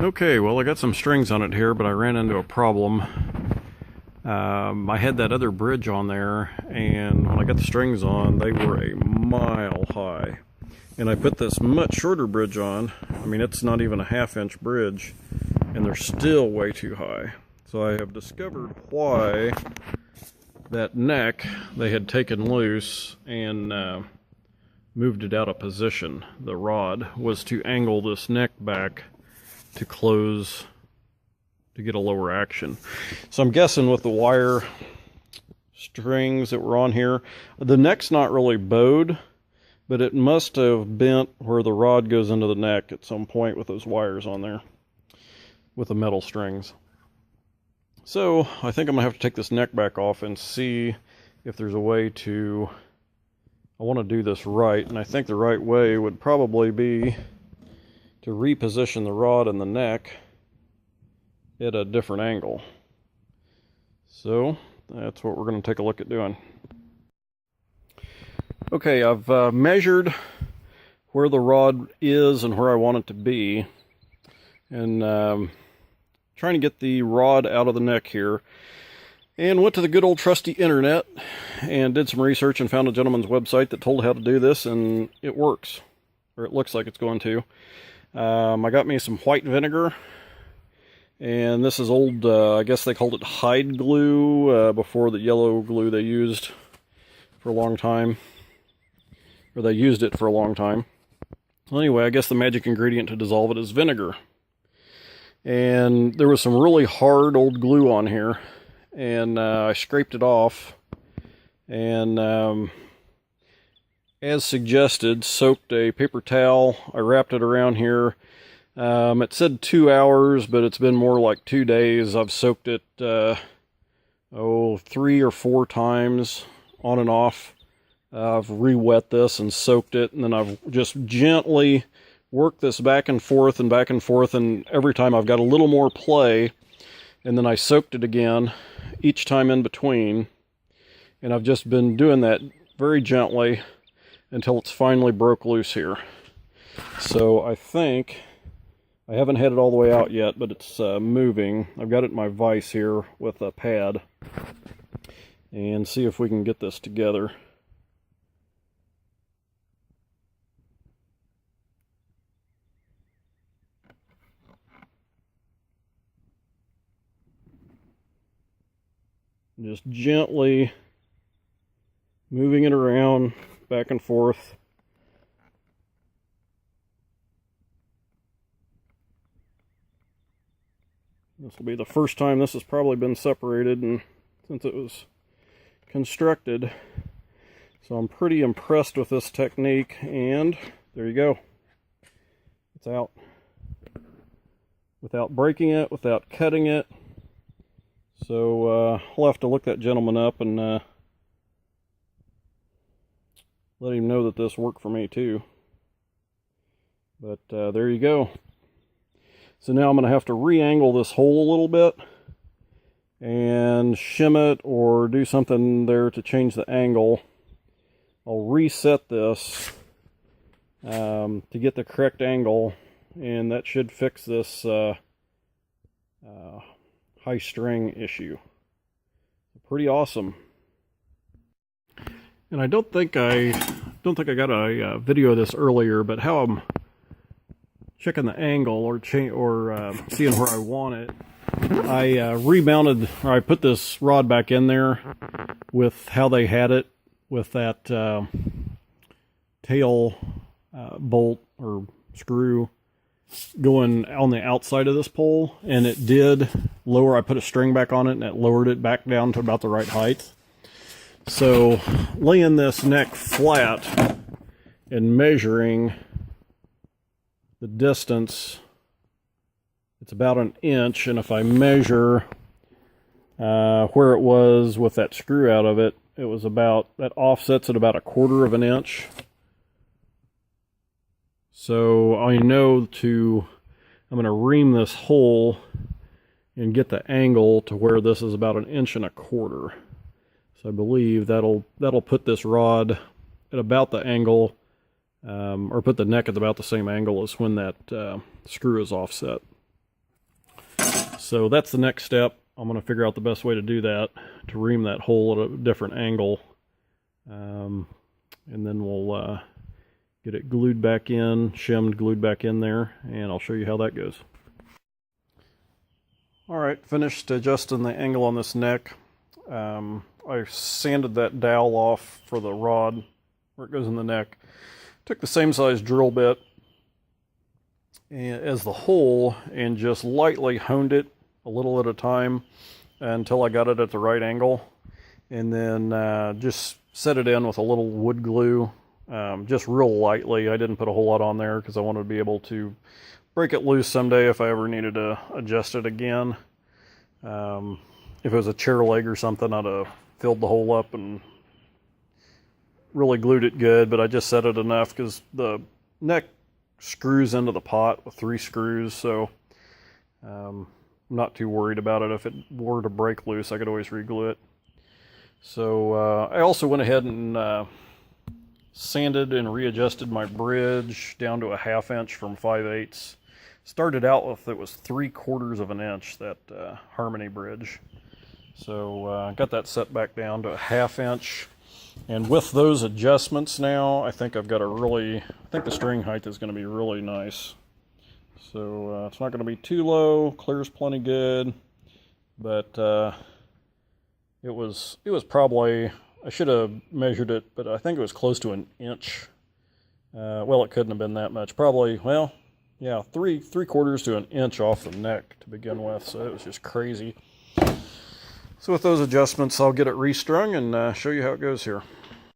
Okay, well I got some strings on it here, but I ran into a problem. I had that other bridge on there, and when I got the strings on, they were a mile high. And I put this much shorter bridge on. I mean, it's not even a half-inch bridge, and they're still way too high. So I have discovered why that neck they had taken loose and moved it out of position. The rod was to angle this neck back to close to get a lower action. So I'm guessing with the wire strings that were on here, the neck's not really bowed, but it must have bent where the rod goes into the neck at some point with those wires on there, with the metal strings. So I think I'm gonna have to take this neck back off and see if there's a way to, I want to do this right, and I think the right way would probably be to reposition the rod and the neck at a different angle. So that's what we're going to take a look at doing. Okay, I've measured where the rod is and where I want it to be, and trying to get the rod out of the neck here, and went to the good old trusty internet and did some research and found a gentleman's website that told how to do this, and it works, or it looks like it's going to. I got me some white vinegar, and this is old, I guess they called it hide glue before the yellow glue they used for a long time, or they used it for a long time. Well, anyway, I guess the magic ingredient to dissolve it is vinegar. And there was some really hard old glue on here, and I scraped it off, and as suggested, soaked a paper towel. I wrapped it around here. It said 2 hours, but it's been more like 2 days. I've soaked it 3 or 4 times on and off. I've re-wet this and soaked it, and then I've just gently worked this back and forth, and every time I've got a little more play, and then I soaked it again each time in between, and I've just been doing that very gently until it's finally broke loose here. So I think, I haven't had it all the way out yet, but it's moving. I've got it in my vise here with a pad, and see if we can get this together. Just gently moving it around back and forth. This will be the first time this has probably been separated, and since it was constructed. So I'm pretty impressed with this technique, and there you go. It's out. Without breaking it, without cutting it. So I'll have to look that gentleman up and let him know that this worked for me too. But there you go. So now I'm going to have to re-angle this hole a little bit and shim it or do something there to change the angle. I'll reset this to get the correct angle, and that should fix this high string issue. Pretty awesome. And I don't think I got a video of this earlier, but how I'm checking the angle or seeing where I want it. I remounted, or I put this rod back in there with how they had it, with that tail bolt or screw going on the outside of this pole, and it did lower. I put a string back on it, and it lowered it back down to about the right height. So laying this neck flat and measuring the distance, it's about 1 inch, and if I measure where it was with that screw out of it, it was about, that offsets at about 1/4 of an inch. So I know I'm going to ream this hole and get the angle to where this is about 1.25 inches. So I believe that'll put this rod at about the angle, or put the neck at about the same angle as when that screw is offset. So that's the next step. I'm going to figure out the best way to do that, to ream that hole at a different angle. And then we'll get it glued back in, shimmed, glued back in there, and I'll show you how that goes. Alright, finished adjusting the angle on this neck. I sanded that dowel off for the rod where it goes in the neck. Took the same size drill bit as the hole and just lightly honed it a little at a time until I got it at the right angle. And then just set it in with a little wood glue, just real lightly. I didn't put a whole lot on there because I wanted to be able to break it loose someday if I ever needed to adjust it again. If it was a chair leg or something, I'd have filled the hole up and really glued it good, but I just set it enough because the neck screws into the pot with 3 screws, so I'm not too worried about it. If it were to break loose, I could always re-glue it. So I also went ahead and sanded and readjusted my bridge down to a 1/2 inch from 5/8. Started out with, it was 3/4 of an inch, that Harmony bridge. So got that set back down to a 1/2 inch. And with those adjustments now, I think I've got I think the string height is going to be really nice. So it's not going to be too low, clears plenty good, but it was probably, I should have measured it, but I think it was close to an inch. Well, it couldn't have been that much. Probably, well, yeah, 3/4 to an inch off the neck to begin with, so it was just crazy. So with those adjustments, I'll get it restrung and show you how it goes here.